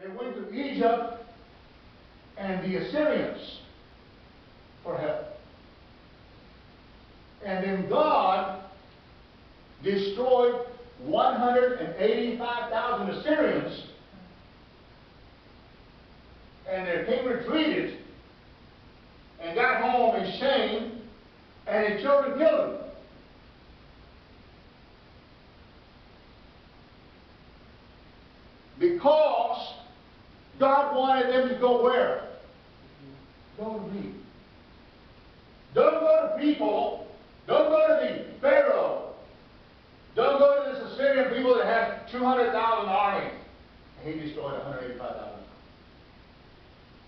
They went to Egypt and the Assyrians for help. And then God destroyed 185,000 Assyrians, and their king retreated and got home in shame, and his children killed him. Because God wanted them to go where? Go to me. Don't go to people. Don't go to the Pharaoh. Don't go to this Assyrian people that had 200,000 army. And he destroyed 185,000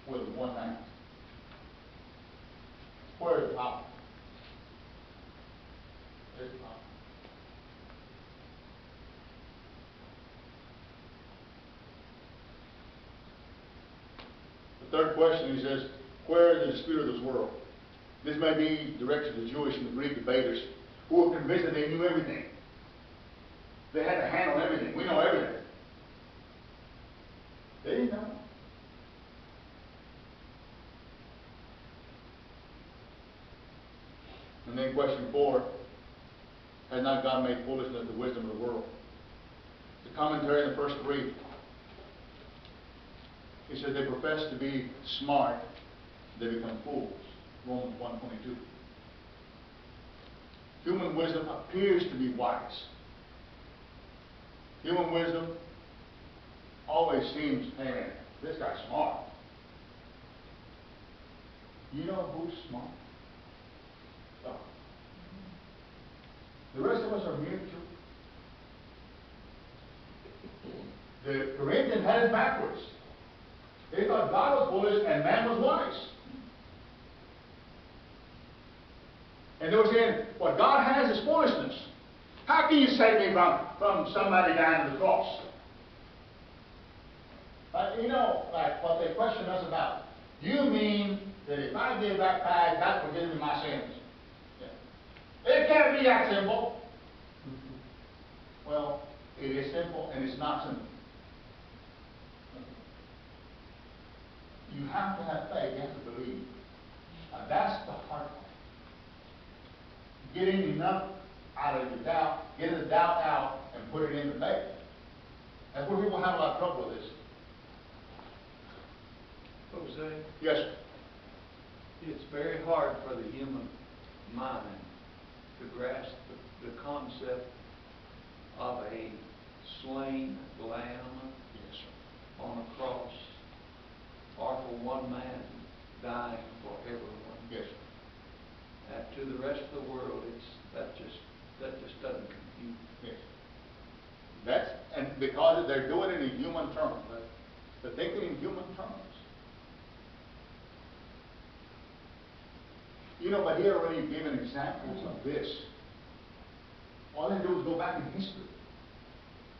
with one man. Where is the power? There's the power. The third question, he says, where is the dispute of this world? This may be directed to the Jewish and the Greek debaters who were convinced that they knew everything. They had to handle everything. We know everything. They didn't know. And then question 4, has not God made foolishness the wisdom of the world? The commentary in the first 3, he says they profess to be smart, they become fools. Romans 1:22. Human wisdom appears to be wise. Human wisdom always seems, hey man, this guy's smart. You know who's smart? God. The rest of us are mere children. The Corinthians had it backwards. They thought God was foolish and man was wise. And they were saying, what God has is foolishness. How can you save me from somebody dying on the cross? You know, like what they question us about. You mean that if I give that tithe, God forgives me my sins? Yeah. It can't be that simple. Well, it is simple and it's not simple. You have to have faith, you have to believe. That's the hard part. Getting enough out of your doubt, get the doubt out and put it into faith. That's where people have a lot of trouble with this. Jose? Yes, sir. It's very hard for the human mind to grasp the concept of a slain lamb on a cross, or for one man dying for everyone. Yes, sir. To the rest of the world, that just doesn't compute. Yes. And because they're doing it in human terms. They're thinking in human terms. You know, but he already given examples of this. All they do is go back in history.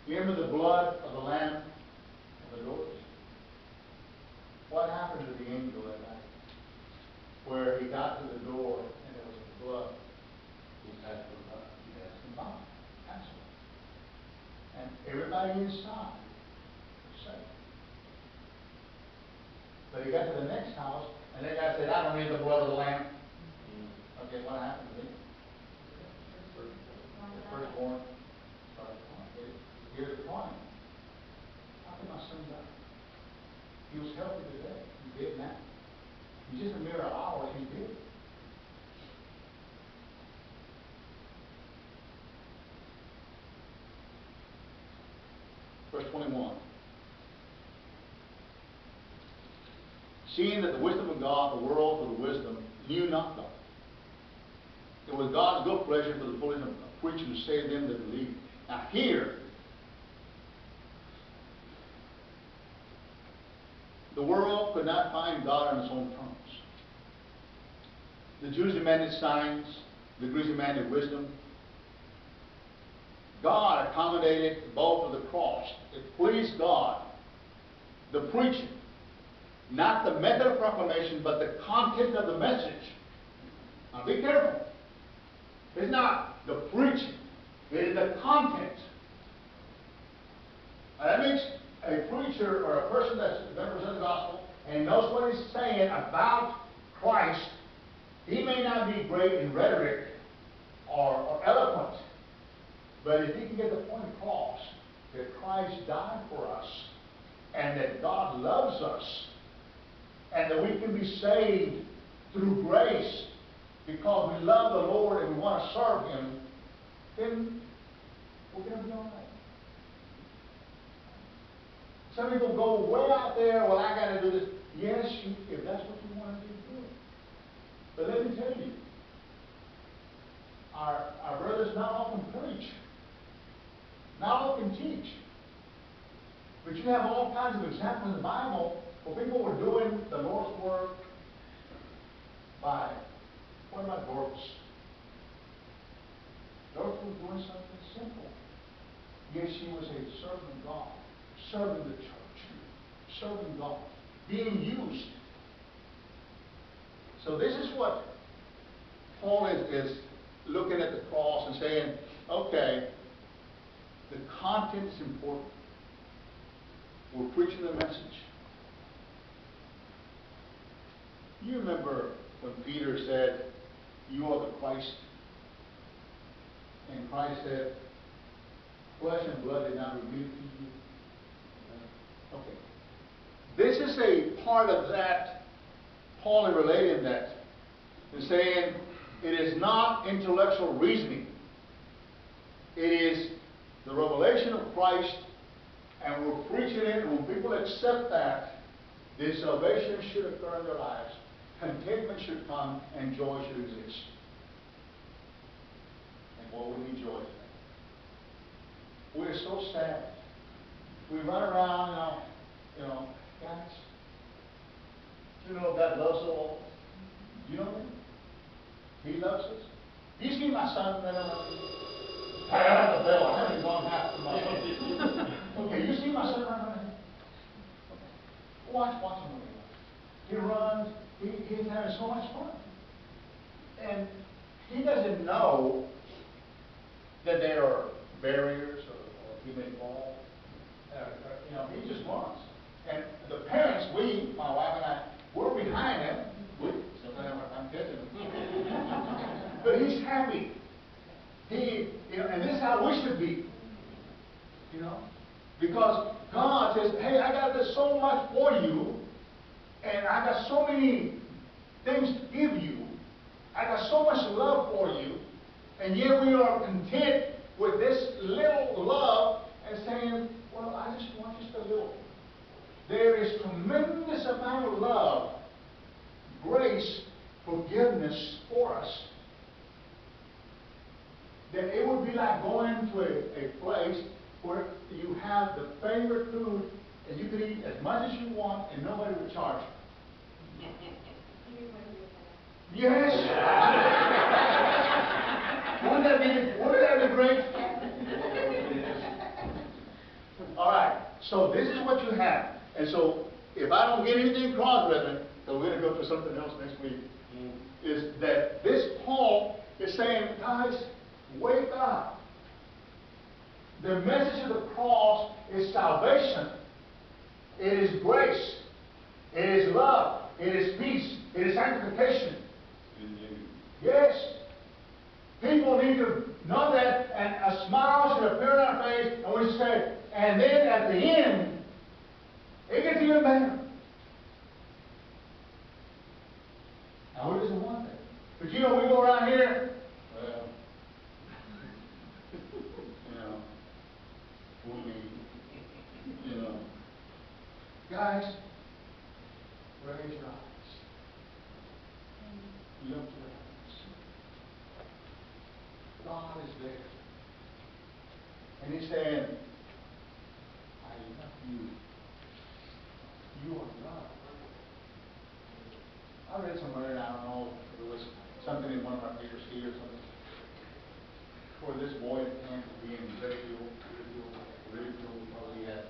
You remember the blood of the lamb on the doors? What happened to the angel that night? Where he got to the door and there was blood. He passed the blood. He passed the blood. Passover. And everybody inside was safe. But he got to the next house and that guy said, I don't need the blood of the lamb. Okay, what happened to him? The firstborn started crying. Here's the crying. How could my son die? He was healthy today. He's dead now. He's just a mere hour and he's dead. Verse 21. Seeing that the wisdom of God, the world for the wisdom, knew not God. It was God's good pleasure for the foolishness of preaching to save them that believe. Now here, the world could not find God on its own terms. The Jews demanded signs. The Greeks demanded wisdom. God accommodated both of the cross. It pleased God. The preaching, not the method of proclamation, but the content of the message. Now be careful. It's not the preaching. It is the content. That makes a preacher preacher or a person that's representing the gospel and knows what he's saying about Christ, he may not be great in rhetoric or eloquent, but if he can get the point across that Christ died for us and that God loves us and that we can be saved through grace because we love the Lord and we want to serve Him, then we're going to be all right. Some people go way out there, well, I got to do this. Yes, if that's what you want to do, do it. But let me tell you, our brothers not often preach, not often teach. But you have all kinds of examples in the Bible where people were doing the Lord's work by, what about Dorcas? Dorcas was doing something simple. Yet she was a servant of God, serving the church, serving God, being used. So this is what Paul is looking at the cross and saying, okay, the content is important. We're preaching the message. You remember when Peter said, you are the Christ? And Christ said, flesh and blood did not reveal it to you. Okay. This is a part of that, Paul is relating that, and saying it is not intellectual reasoning. It is the revelation of Christ, and we're preaching it, and when people accept that, then salvation should occur in their lives. Contentment should come, and joy should exist. And what we need joy today. We're so sad. We run around, guys. You know God loves us all. You know him? He loves us. You see my son running around? I got the bell. I haven't gone half the mile. Okay, you see my son running around? Watch him when he runs. He's having so much fun. And he doesn't know that there are barriers or he may fall. He just runs. And the parents, my wife and I, we're behind him. Sometimes I'm catching him. But he's happy. And this is how we should be. Because God says, hey, I got this so much for you, and I got so many things to give you. I got so much love for you, and yet we are content with this little love and saying, well, I just want just a little. There is tremendous amount of love, grace, forgiveness for us, that it would be like going to a place where you have the favorite food and you could eat as much as you want and nobody would charge you. Yes! Wouldn't that be great? All right, so this is what you have. And so, if I don't get anything across, brethren, so we're going to go to something else next week, is that this Paul is saying, guys, wake up. The message of the cross is salvation. It is grace. It is love. It is peace. It is sanctification. Yes. People need to know that, and a smile should appear on our face, and we say, and then at the end, it gets even better. Now, who doesn't want that? But we go around here, well, guys, raise your eyes. Look to the heavens. God is there. And He's saying, I love you. You are loved. I read somewhere, and I don't know if it was something in one of our papers here or something, where this boy began being ridiculed because he had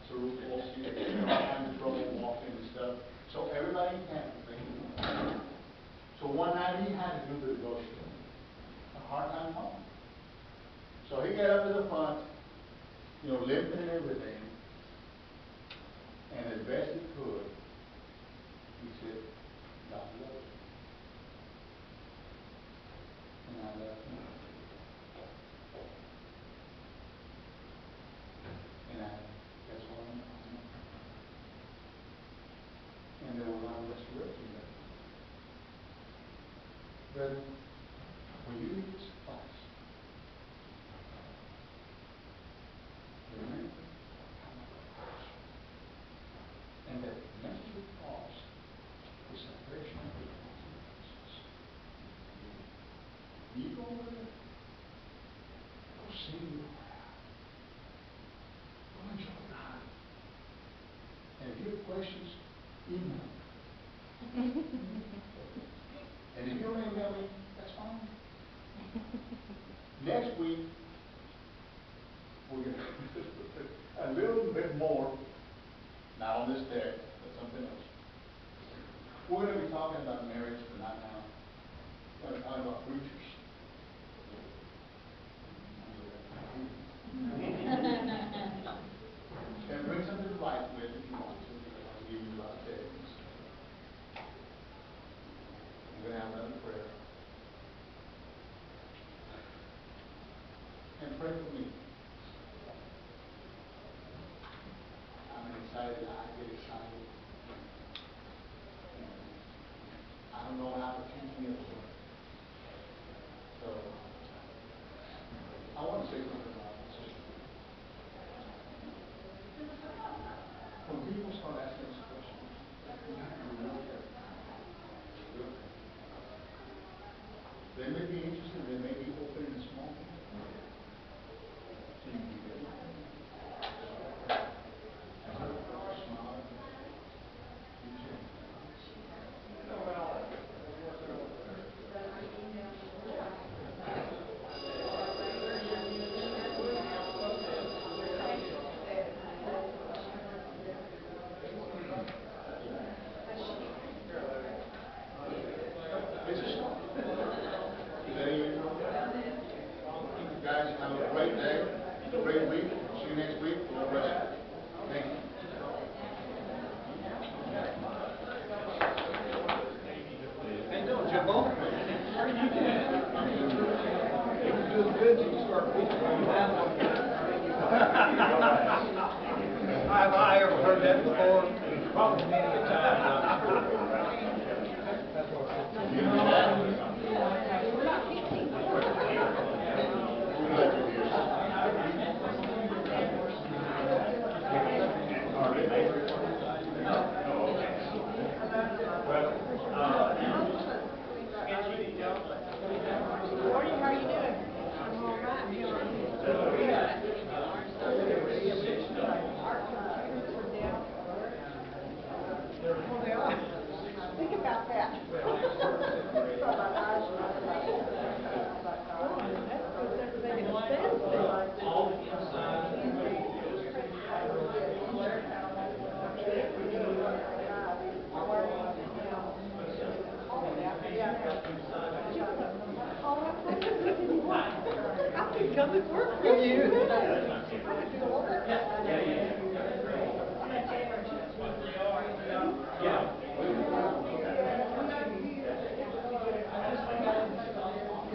cerebral palsy, all kinds of trouble walking and stuff. So everybody in camp was making fun. So one night he had to do the devotion. A hard time home. So he got up to the front, limping and everything. said, when you leave this place, remember how much it cost. And that the message of the cross is separation of people from Jesus. You go over there, go sing in the crowd, go enjoy God. And if you have questions, email me. And if you don't email me, that's fine. Next week, we're going to a little bit more, not on this text, but something else. We're going to be talking about marriage, but not now. We're going to be talking about preachers. And bring something to light with if you want to, because I'll give you a lot of texts. We're going to have another prayer. And pray for me. I'm excited. I get excited. I don't know how to teach me a word. So, I want to say something about this. When people start asking us questions, we have to be real careful. Real careful. They may be interested, they may be open in a small thing. So you can be very careful. As I smile, be gentle. It's a start. Is that even? You guys have a great day, a great week. See you next week. God bless you. Thank you. How you doing, Jimbo? How are you doing? You're doing good. You can start preaching when you have one. Have I ever heard that before? Probably many a time, I'm sure. That's what Morning, how are you doing? I'm all right. Think about that. That puts everything in I can come and work for you. The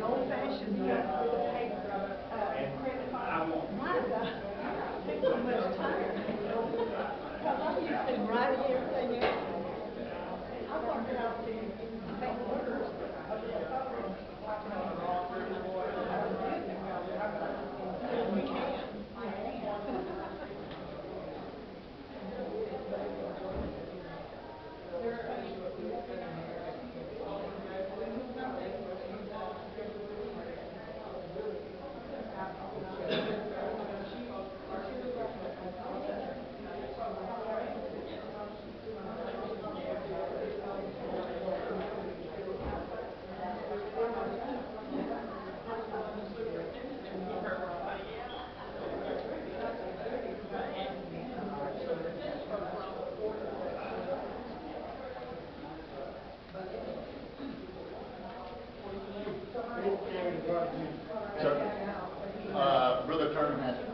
old-fashioned stuff with the paper, mine takes so much time. Because I'm used to writing everything out. I learned how to make orders over the phone. We can. Brother Turner has it.